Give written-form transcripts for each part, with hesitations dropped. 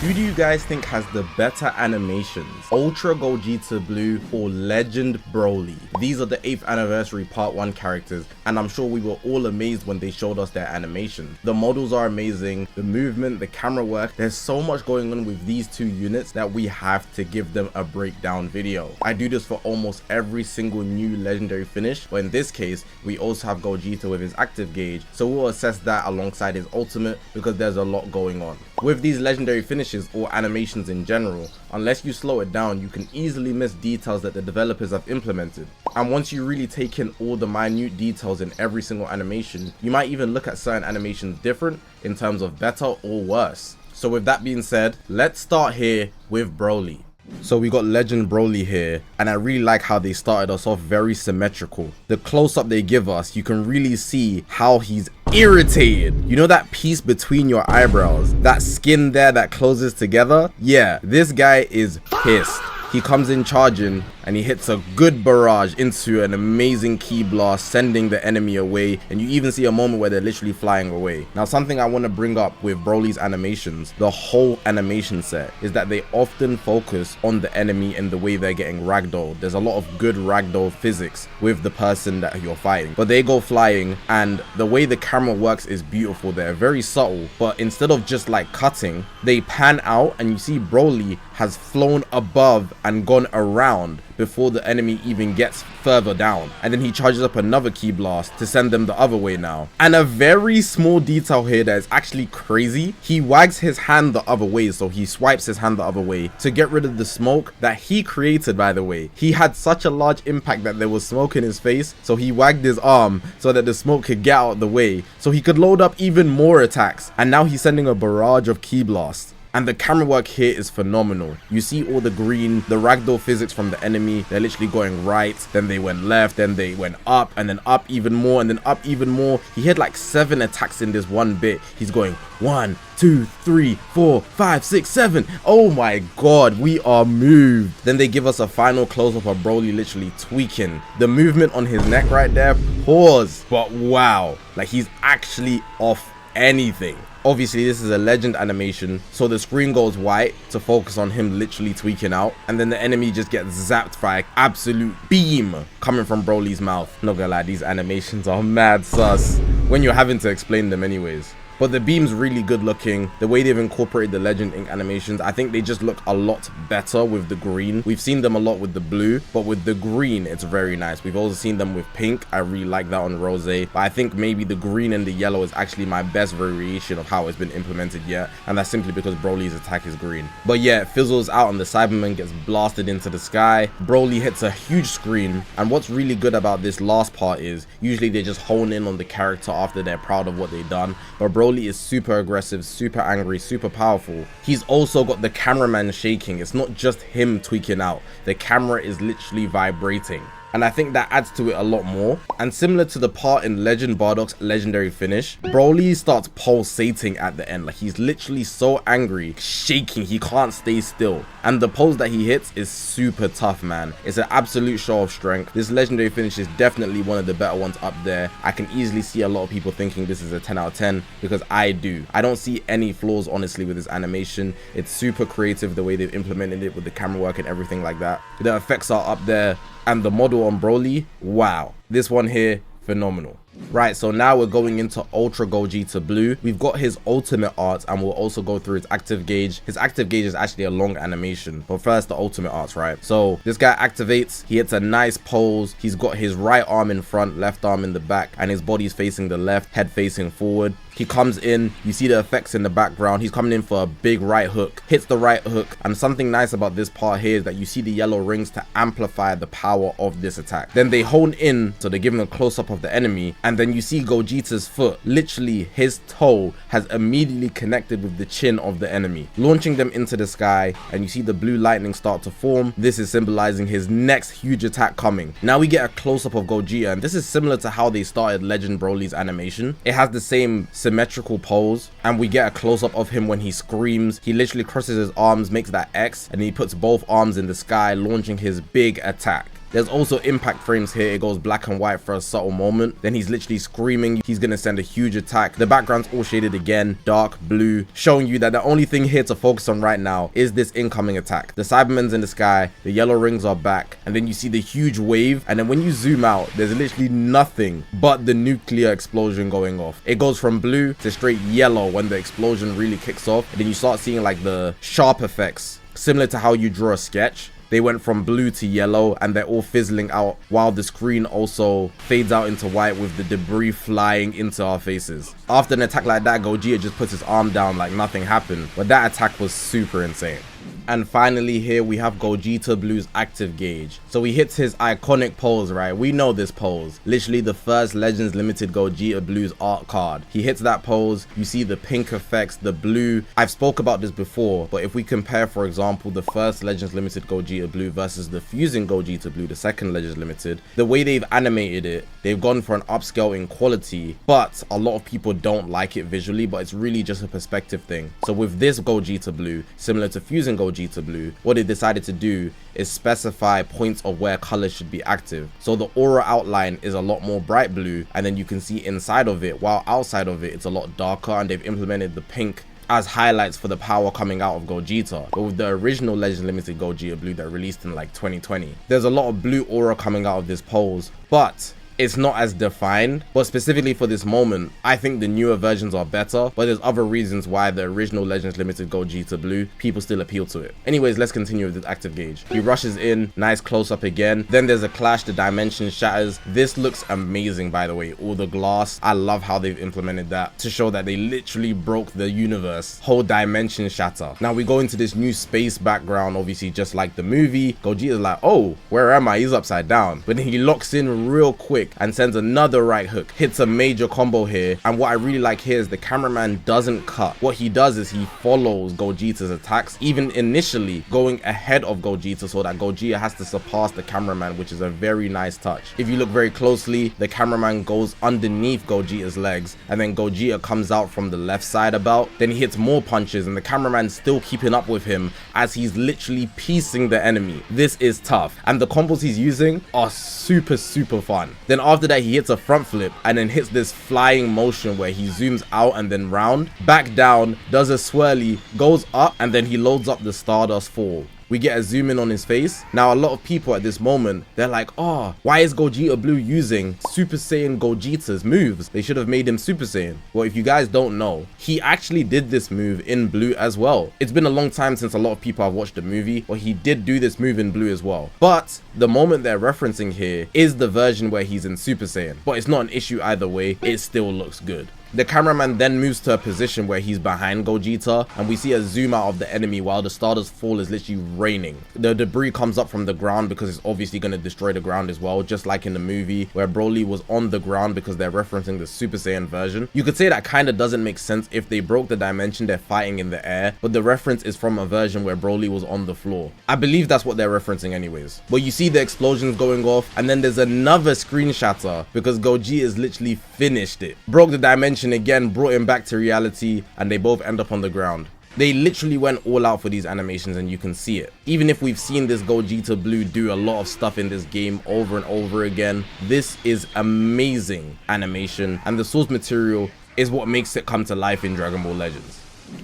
Who do you guys think has the better animations? Ultra Gogeta Blue or Legend Broly? These are the 8th anniversary part 1 characters, and I'm sure we were all amazed when they showed us their animations. The models are amazing, the movement, the camera work, there's so much going on with these two units that we have to give them a breakdown video. I do this for almost every single new legendary finish, but in this case, we also have Gogeta with his active gauge, so we'll assess that alongside his ultimate because there's a lot going on. With these legendary finishes or animations in general, unless you slow it down, you can easily miss details that the developers have implemented. And once you really take in all the minute details in every single animation, you might even look at certain animations different in terms of better or worse. So with that being said, let's start here with Broly. So we got Legend Broly here, and I really like how they started us off very symmetrical. The close-up they give us, you can really see how he's irritated. You know that piece between your eyebrows, that skin there that closes together? Yeah, this guy is pissed. He comes in charging and he hits a good barrage into an amazing ki blast, sending the enemy away, and you even see a moment where they're literally flying away. Now, something I want to bring up with Broly's animations, the whole animation set, is that they often focus on the enemy and the way they're getting ragdolled. There's a lot of good ragdoll physics with the person that you're fighting, but they go flying, and the way the camera works is beautiful. They're very subtle, but instead of just like cutting, they pan out and you see Broly has flown above and gone around before the enemy even gets further down, and then he charges up another ki blast to send them the other way now. And a very small detail here that is actually crazy, he wags his hand the other way, so he swipes his hand the other way to get rid of the smoke that he created. By the way, he had such a large impact that there was smoke in his face, so he wagged his arm so that the smoke could get out of the way, so he could load up even more attacks, and now he's sending a barrage of ki blasts. And the camera work here is phenomenal. You see all the green, the ragdoll physics from the enemy. They're literally going right, then they went left, then they went up, and then up even more, and then up even more. He had like 7 attacks in this one bit. He's going 1, 2, 3, 4, 5, 6, 7. Oh my god, we are moved. Then they give us a final close-up of Broly literally tweaking. The movement on his neck right there, pause. But wow, like he's actually off anything. Obviously, this is a legend animation, so the screen goes white to focus on him literally tweaking out, and then the enemy just gets zapped by an absolute beam coming from Broly's mouth. Not gonna lie, these animations are mad sus when you're having to explain them anyways. But the beam's really good looking. The way they've incorporated the Legend Ink animations, I think they just look a lot better with the green. We've seen them a lot with the blue, but with the green, it's very nice. We've also seen them with pink. I really like that on Rose, but I think maybe the green and the yellow is actually my best variation of how it's been implemented yet, and that's simply because Broly's attack is green. But yeah, it fizzles out and the Cyberman gets blasted into the sky. Broly hits a huge screen, and what's really good about this last part is usually they just hone in on the character after they're proud of what they've done, but Broly is super aggressive, super angry, super powerful. He's also got the cameraman shaking. It's not just him tweaking out. The camera is literally vibrating, and I think that adds to it a lot more. And similar to the part in Legend Bardock's legendary finish, Broly starts pulsating at the end. Like he's literally so angry, shaking, he can't stay still. And the pose that he hits is super tough, man. It's an absolute show of strength. This legendary finish is definitely one of the better ones up there. I can easily see a lot of people thinking this is a 10 out of 10 because I do. I don't see any flaws honestly with this animation. It's super creative the way they've implemented it with the camera work and everything like that. The effects are up there. And the model on Broly, wow, this one here, phenomenal. Right, so now we're going into Ultra Gogeta Blue. We've got his ultimate art, and we'll also go through his active gauge. His active gauge is actually a long animation, but first the ultimate arts, right? So this guy activates, he hits a nice pose. He's got his right arm in front, left arm in the back, and his body's facing the left, head facing forward. He comes in, you see the effects in the background. He's coming in for a big right hook, hits the right hook, and something nice about this part here is that you see the yellow rings to amplify the power of this attack. Then they hone in, so they're giving a close-up of the enemy, and then you see Gogeta's foot, literally his toe has immediately connected with the chin of the enemy, launching them into the sky, and you see the blue lightning start to form. This is symbolizing his next huge attack coming. Now we get a close-up of Gogeta, and this is similar to how they started Legend Broly's animation. It has the same symmetrical pose, and we get a close-up of him when he screams. He literally crosses his arms, makes that X, and he puts both arms in the sky, launching his big attack. There's also impact frames here. It goes black and white for a subtle moment. Then he's literally screaming. He's gonna send a huge attack. The background's all shaded again, dark blue, showing you that the only thing here to focus on right now is this incoming attack. The Cybermen's in the sky, the yellow rings are back, and then you see the huge wave, and then when you zoom out, there's literally nothing but the nuclear explosion going off. It goes from blue to straight yellow when the explosion really kicks off, and then you start seeing like the sharp effects, similar to how you draw a sketch. They went from blue to yellow, and they're all fizzling out while the screen also fades out into white with the debris flying into our faces. After an attack like that, Gogeta just puts his arm down like nothing happened, but that attack was super insane. And finally here we have Gogeta Blue's active gauge. So he hits his iconic pose, right? We know this pose. Literally the first Legends Limited Gogeta Blue's art card. He hits that pose. You see the pink effects, the blue. I've spoke about this before, but if we compare, for example, the first Legends Limited Gogeta Blue versus the Fusing Gogeta Blue, the second Legends Limited, the way they've animated it, they've gone for an upscale in quality, but a lot of people don't like it visually, but it's really just a perspective thing. So with this Gogeta Blue, similar to Fusing Gogeta Blue, what they decided to do is specify points of where colors should be active. So the aura outline is a lot more bright blue, and then you can see inside of it, while outside of it it's a lot darker, and they've implemented the pink as highlights for the power coming out of Gogeta. But with the original Legends Limited Gogeta Blue that released in like 2020, there's a lot of blue aura coming out of this pose, but it's not as defined. But specifically for this moment, I think the newer versions are better, but there's other reasons why the original Legends Limited Gogeta Blue, people still appeal to it. Anyways, let's continue with this active gauge. He rushes in, nice close up again. Then there's a clash, the dimension shatters. This looks amazing, by the way. All the glass, I love how they've implemented that to show that they literally broke the universe. Whole dimension shatter. Now we go into this new space background, obviously just like the movie. Gogeta's like, oh, where am I? He's upside down. But then he locks in real quick and sends another right hook, hits a major combo here. And what I really like here is the cameraman doesn't cut. What he does is he follows Gogeta's attacks, even initially going ahead of Gogeta, so that Gogeta has to surpass the cameraman, which is a very nice touch. If you look very closely, the cameraman goes underneath Gogeta's legs, and then Gogeta comes out from the left side about, then he hits more punches, and the cameraman's still keeping up with him as he's literally piecing the enemy. This is tough, and the combos he's using are super fun. Then after that, he hits a front flip and then hits this flying motion where he zooms out and then round, back down, does a swirly, goes up, and then he loads up the Stardust Fall. We get a zoom in on his face. Now a lot of people at this moment, they're like, oh, why is Gogeta Blue using Super Saiyan Gogeta's moves? They should have made him Super Saiyan. Well, if you guys don't know, he actually did this move in blue as well. It's been a long time since a lot of people have watched the movie, but he did do this move in blue as well. But the moment they're referencing here is the version where he's in Super Saiyan. But it's not an issue either way, it still looks good. The cameraman then moves to a position where he's behind Gogeta, and we see a zoom out of the enemy while the Stardust Fall is literally raining. The debris comes up from the ground because it's obviously going to destroy the ground as well, just like in the movie where Broly was on the ground because they're referencing the Super Saiyan version. You could say that kind of doesn't make sense. If they broke the dimension, they're fighting in the air, but the reference is from a version where Broly was on the floor. I believe that's what they're referencing anyways. But you see the explosions going off, and then there's another screen shatter because Gogeta is literally finished it. Broke the dimension again, brought him back to reality, and they both end up on the ground. They literally went all out for these animations, and you can see it. Even if we've seen this Gogeta Blue do a lot of stuff in this game over and over again, this is amazing animation, and the source material is what makes it come to life in Dragon Ball Legends.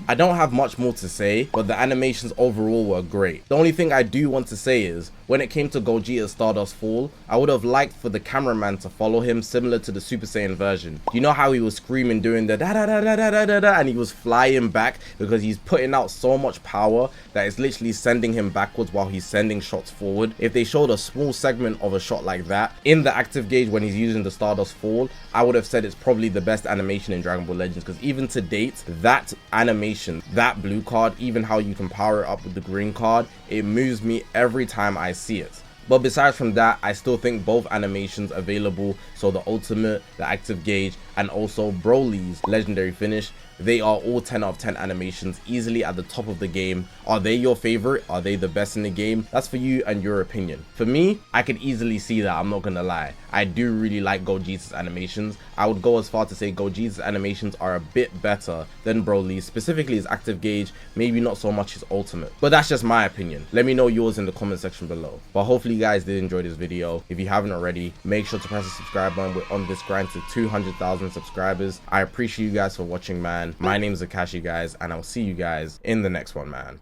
I don't have much more to say, but the animations overall were great. The only thing I do want to say is, when it came to Gogeta's Stardust Fall, I would have liked for the cameraman to follow him similar to the Super Saiyan version. You know how he was screaming doing the da da da da da da da da, and he was flying back because he's putting out so much power that it's literally sending him backwards while he's sending shots forward. If they showed a small segment of a shot like that in the active gauge when he's using the Stardust Fall, I would have said it's probably the best animation in Dragon Ball Legends, because even to date, that animation, that blue card, even how you can power it up with the green card, it moves me every time I see it. But besides from that, I still think both animations available, so the ultimate, the active gauge, and also Broly's legendary finish, They are all 10 out of 10 animations, easily at the top of the game. Are they your favorite? Are they the best in the game? That's for you and your opinion. For me, I could easily see that, I'm not gonna lie. I do really like Gogeta's animations. I would go as far to say Gogeta's animations are a bit better than Broly's, specifically his active gauge, maybe not so much his ultimate. But that's just my opinion. Let me know yours in the comment section below. But hopefully you guys did enjoy this video. If you haven't already, make sure to press the subscribe button. We're on this grind to 200,000 subscribers. I appreciate you guys for watching, man. My name is Zakashi, guys, and I'll see you guys in the next one, man.